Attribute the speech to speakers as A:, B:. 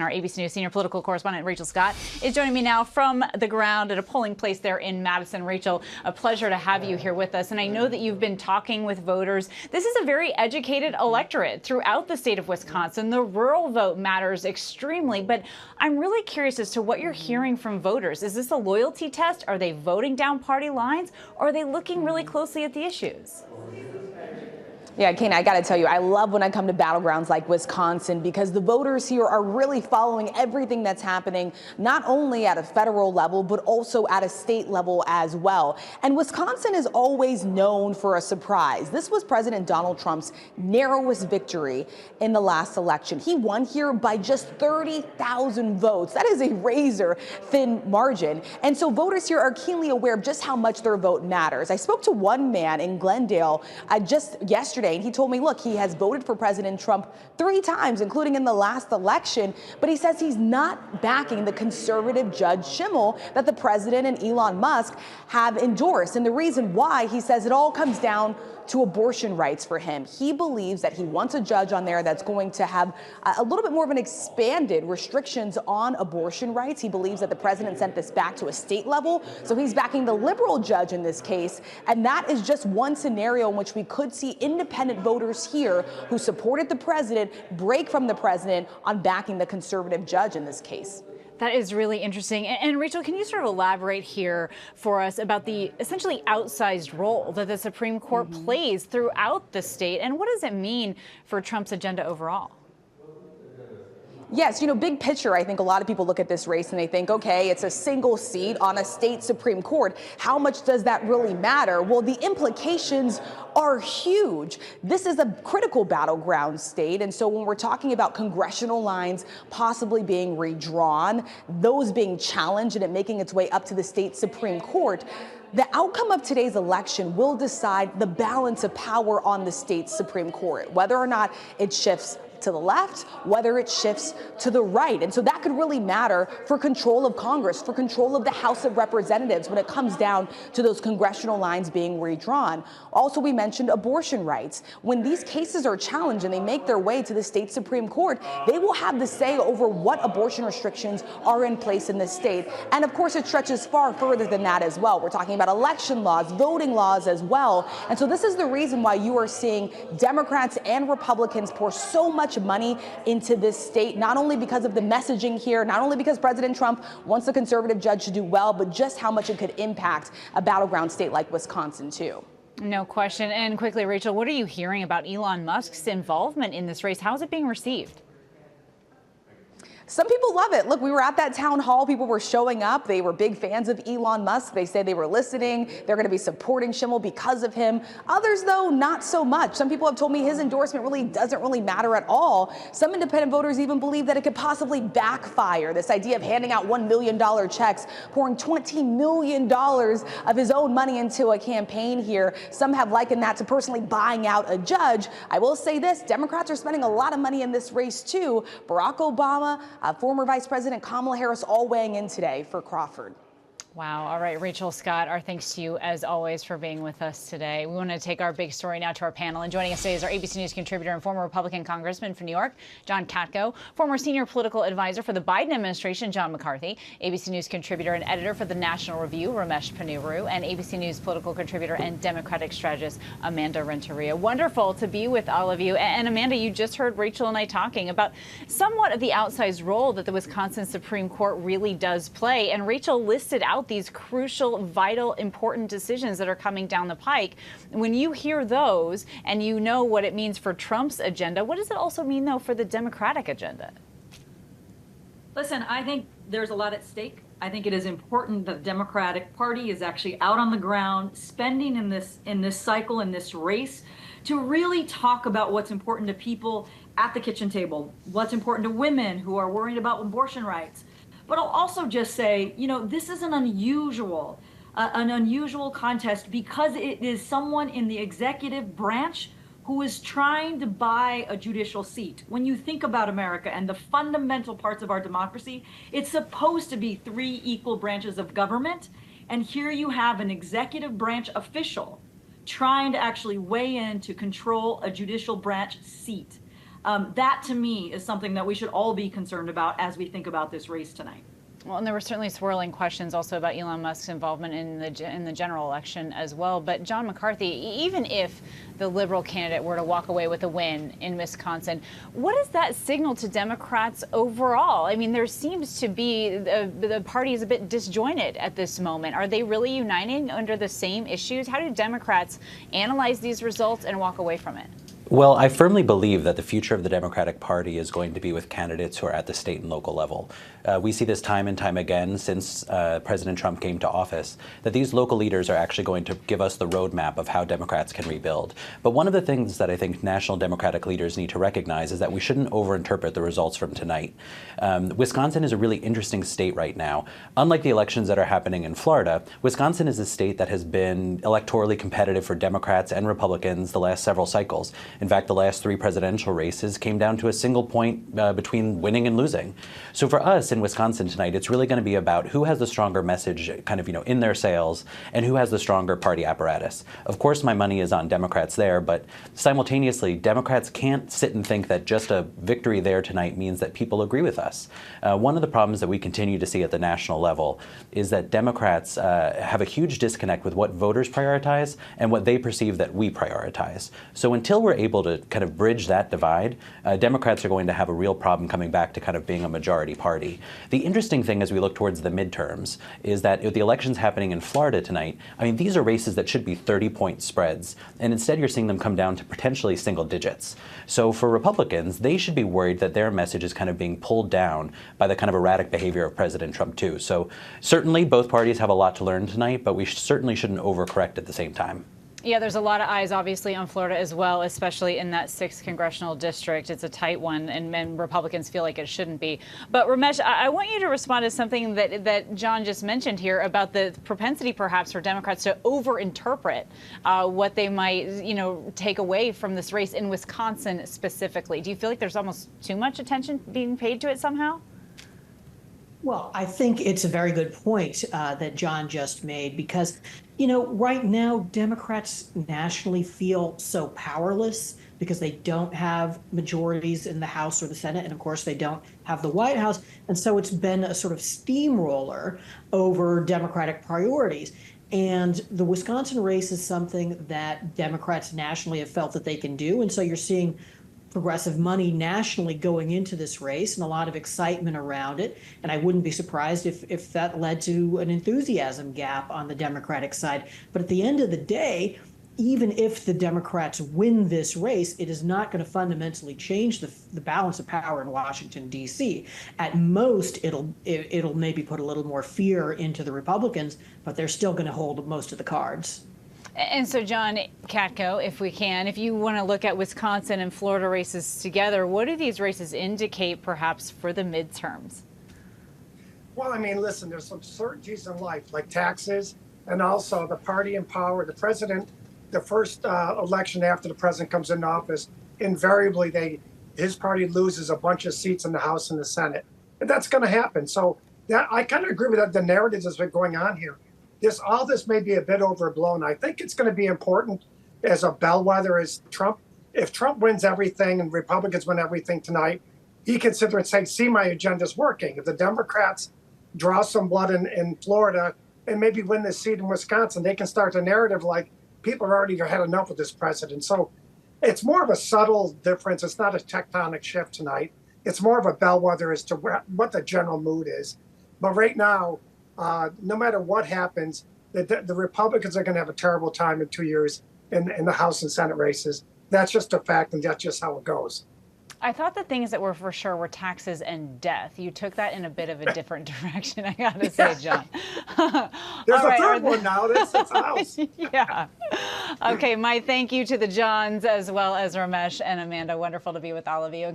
A: Our ABC News senior political correspondent Rachel Scott is joining me now from the ground at a polling place there in Madison. Rachel, a pleasure to have you here with us. And I know that you've been talking with voters. This is a very educated electorate throughout the state of Wisconsin. The rural vote matters extremely, but I'm really curious as to what you're hearing from voters. Is this a loyalty test? Are they voting down party lines? Or are they looking really closely at the issues?
B: Yeah, Kane, I got to tell you, I love when I come to battlegrounds like Wisconsin because the voters here are really following everything that's happening, not only at a federal level, but also at a state level as well. And Wisconsin is always known for a surprise. This was President Donald Trump's narrowest victory in the last election. He won here by just 30,000 votes. That is a razor thin margin. And so voters here are keenly aware of just how much their vote matters. I spoke to one man in Glendale just yesterday. And he told me, look, he has voted for President Trump 3 times, including in the last election. But he says he's not backing the conservative Judge Schimmel that the president and Elon Musk have endorsed. And the reason why, he says it all comes down to abortion rights for him. He believes that he wants a judge on there that's going to have a little bit more of an expanded restrictions on abortion rights. He believes that the president sent this back to a state level. So he's backing the liberal judge in this case. And that is just one scenario in which we could see independent voters here who supported the president break from the president on backing the conservative judge in this case.
A: That is really interesting. And Rachel, can you sort of elaborate here for us about the essentially outsized role that the Supreme Court plays throughout the state? And what does it mean for Trump's agenda overall?
B: Yes, big picture, I think a lot of people look at this race and they think, okay, it's a single seat on a state Supreme Court. How much does that really matter? Well, the implications are huge. This is a critical battleground state. And so when we're talking about congressional lines possibly being redrawn, those being challenged and it making its way up to the state Supreme Court, the outcome of today's election will decide the balance of power on the state Supreme Court, whether or not it shifts to the left, whether it shifts to the right. And so that could really matter for control of Congress, for control of the House of Representatives when it comes down to those congressional lines being redrawn. Also, we mentioned abortion rights. When these cases are challenged and they make their way to the state Supreme Court, they will have the say over what abortion restrictions are in place in the state. And of course, it stretches far further than that as well. We're talking about election laws, voting laws as well. And so this is the reason why you are seeing Democrats and Republicans pour so much money into this state, not only because of the messaging here, not only because President Trump wants the conservative judge to do well, but just how much it could impact a battleground state like Wisconsin, too.
A: No question. And quickly, Rachel, what are you hearing about Elon Musk's involvement in this race? How is it being received?
B: Some people love it. Look, we were at that town hall. People were showing up. They were big fans of Elon Musk. They said they were listening. They're going to be supporting Schimmel because of him. Others, though, not so much. Some people have told me his endorsement really doesn't matter at all. Some independent voters even believe that it could possibly backfire. This idea of handing out $1 million checks, pouring $20 million of his own money into a campaign here. Some have likened that to personally buying out a judge. I will say this, Democrats are spending a lot of money in this race, too. Barack Obama, former Vice President Kamala Harris, all weighing in today for Crawford.
A: Wow. All right, Rachel Scott, our thanks to you, as always, for being with us today. We want to take our big story now to our panel. And joining us today is our ABC News contributor and former Republican congressman from New York, John Katko, former senior political advisor for the Biden administration, John McCarthy, ABC News contributor and editor for the National Review, Ramesh Ponnuru, and ABC News political contributor and Democratic strategist, Amanda Renteria. Wonderful to be with all of you. And Amanda, you just heard Rachel and I talking about somewhat of the outsized role that the Wisconsin Supreme Court really does play. And Rachel listed out these crucial, vital, important decisions that are coming down the pike. When you hear those and you know what it means for Trump's agenda, what does it also mean, though, for the Democratic agenda?
C: Listen, I think there's a lot at stake. I think it is important that the Democratic Party is actually out on the ground, spending in this cycle, in this race, to really talk about what's important to people at the kitchen table, what's important to women who are worried about abortion rights. But I'll also just say, this is an unusual contest because it is someone in the executive branch who is trying to buy a judicial seat. When you think about America and the fundamental parts of our democracy, it's supposed to be 3 equal branches of government. And here you have an executive branch official trying to actually weigh in to control a judicial branch seat. That, to me, is something that we should all be concerned about as we think about this race tonight.
A: Well, and there were certainly swirling questions also about Elon Musk's involvement in the general election as well. But John McCarthy, even if the liberal candidate were to walk away with a win in Wisconsin, what does that signal to Democrats overall? I mean, there seems to be the party is a bit disjointed at this moment. Are they really uniting under the same issues? How do Democrats analyze these results and walk away from it?
D: Well, I firmly believe that the future of the Democratic Party is going to be with candidates who are at the state and local level. We see this time and time again since President Trump came to office, that these local leaders are actually going to give us the roadmap of how Democrats can rebuild. But one of the things that I think national Democratic leaders need to recognize is that we shouldn't overinterpret the results from tonight. Wisconsin is a really interesting state right now. Unlike the elections that are happening in Florida, Wisconsin is a state that has been electorally competitive for Democrats and Republicans the last several cycles. In fact, the last 3 presidential races came down to a single point between winning and losing. So for us in Wisconsin tonight, it's really going to be about who has the stronger message kind of, in their sails and who has the stronger party apparatus. Of course, my money is on Democrats there, but simultaneously, Democrats can't sit and think that just a victory there tonight means that people agree with us. One of the problems that we continue to see at the national level is that Democrats have a huge disconnect with what voters prioritize and what they perceive that we prioritize. So until we're able to kind of bridge that divide, Democrats are going to have a real problem coming back to kind of being a majority party. The interesting thing as we look towards the midterms is that with the elections happening in Florida tonight, I mean, these are races that should be 30-point spreads, and instead you're seeing them come down to potentially single digits. So for Republicans, they should be worried that their message is kind of being pulled down by the kind of erratic behavior of President Trump too. So certainly both parties have a lot to learn tonight, but we certainly shouldn't overcorrect at the same time.
A: Yeah, there's a lot of eyes, obviously, on Florida as well, especially in that 6th congressional district. It's a tight one, and Republicans feel like it shouldn't be. But Ramesh, I want you to respond to something that John just mentioned here about the propensity, perhaps, for Democrats to overinterpret what they might, take away from this race in Wisconsin specifically. Do you feel like there's almost too much attention being paid to it somehow?
E: Well, I think it's a very good point that John just made because, right now, Democrats nationally feel so powerless because they don't have majorities in the House or the Senate. And of course, they don't have the White House. And so it's been a sort of steamroller over Democratic priorities. And the Wisconsin race is something that Democrats nationally have felt that they can do. And so you're seeing progressive money nationally going into this race and a lot of excitement around it. And I wouldn't be surprised if that led to an enthusiasm gap on the Democratic side. But at the end of the day, even if the Democrats win this race, it is not going to fundamentally change the balance of power in Washington, D.C. At most, it'll maybe put a little more fear into the Republicans, but they're still going to hold most of the cards.
A: And so, John Katko, if you want to look at Wisconsin and Florida races together, what do these races indicate perhaps for the midterms?
F: Well, I mean, listen, there's some certainties in life, like taxes, and also the party in power. The president, the first election after the president comes into office, invariably his party loses a bunch of seats in the House and the Senate. And that's going to happen. So I kind of agree with that. The narrative that's been going on here. All this may be a bit overblown. I think it's going to be important as a bellwether as Trump. If Trump wins everything and Republicans win everything tonight, he can sit there and say, see, my agenda's working. If the Democrats draw some blood in Florida and maybe win this seat in Wisconsin, they can start a narrative like people are already had enough of this president. So it's more of a subtle difference. It's not a tectonic shift tonight. It's more of a bellwether as to what the general mood is. But right now, no matter what happens, the Republicans are going to have a terrible time in 2 years in the House and Senate races. That's just a fact, and that's just how it goes.
A: I thought the things that were for sure were taxes and death. You took that in a bit of a different direction, I got to say, John.
F: There's a third one now. That's a house.
A: Yeah. Okay, my thank you to the Johns as well as Ramesh and Amanda. Wonderful to be with all of you.